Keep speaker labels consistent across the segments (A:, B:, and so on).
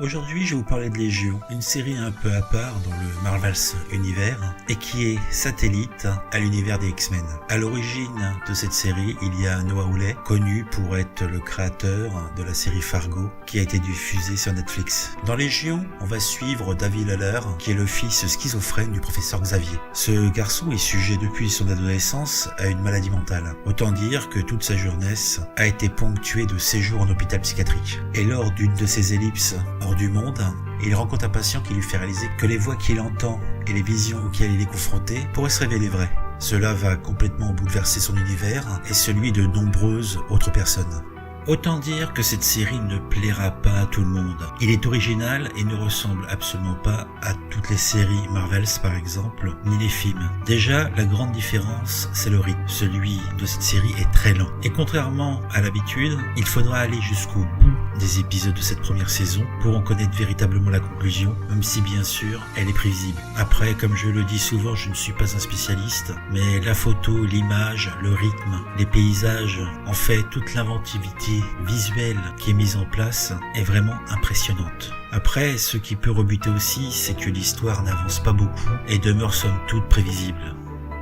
A: Aujourd'hui, je vais vous parler de Légion, une série un peu à part dans le Marvel's univers et qui est satellite à l'univers des X-Men. À l'origine de cette série, il y a Noah Hawley, connu pour être le créateur de la série Fargo, qui a été diffusée sur Netflix. Dans Légion, on va suivre David Haller, qui est le fils schizophrène du professeur Xavier. Ce garçon est sujet depuis son adolescence à une maladie mentale. Autant dire que toute sa jeunesse a été ponctuée de séjours en hôpital psychiatrique. Et lors d'une de ses ellipses hors du monde, il rencontre un patient qui lui fait réaliser que les voix qu'il entend et les visions auxquelles il est confronté pourraient se révéler vraies. Cela va complètement bouleverser son univers et celui de nombreuses autres personnes. Autant dire que cette série ne plaira pas à tout le monde. Il est original et ne ressemble absolument pas à toutes les séries Marvels par exemple, ni les films. Déjà, la grande différence, c'est le rythme. Celui de cette série est très lent. Et contrairement à l'habitude, il faudra aller jusqu'au bout des épisodes de cette première saison pour en connaître véritablement la conclusion, même si bien sûr, elle est prévisible. Après, comme je le dis souvent, je ne suis pas un spécialiste, mais la photo, l'image, le rythme, les paysages, en fait, toute l'inventivité visuelle qui est mise en place est vraiment impressionnante. Après, ce qui peut rebuter aussi, c'est que l'histoire n'avance pas beaucoup et demeure somme toute prévisible.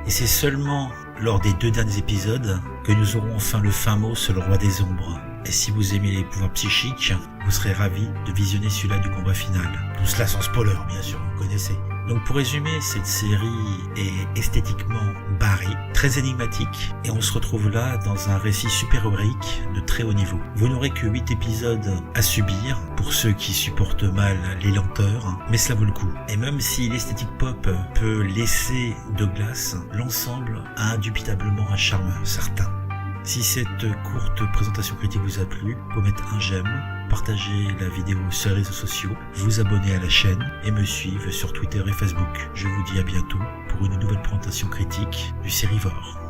A: Et c'est seulement lors des 2 derniers épisodes que nous aurons enfin le fin mot sur le roi des ombres. Et si vous aimez les pouvoirs psychiques, vous serez ravis de visionner celui-là du combat final. Tout cela sans spoiler, bien sûr, vous connaissez. Donc pour résumer, cette série est esthétiquement barrée, très énigmatique, et on se retrouve là dans un récit super-héroïque de très haut niveau. Vous n'aurez que 8 épisodes à subir, pour ceux qui supportent mal les lenteurs, mais cela vaut le coup. Et même si l'esthétique pop peut laisser de glace, l'ensemble a indubitablement un charme certain. Si cette courte présentation critique vous a plu, vous pouvez mettre un j'aime, partager la vidéo sur les réseaux sociaux, vous abonner à la chaîne et me suivre sur Twitter et Facebook. Je vous dis à bientôt pour une nouvelle présentation critique du Sérivore.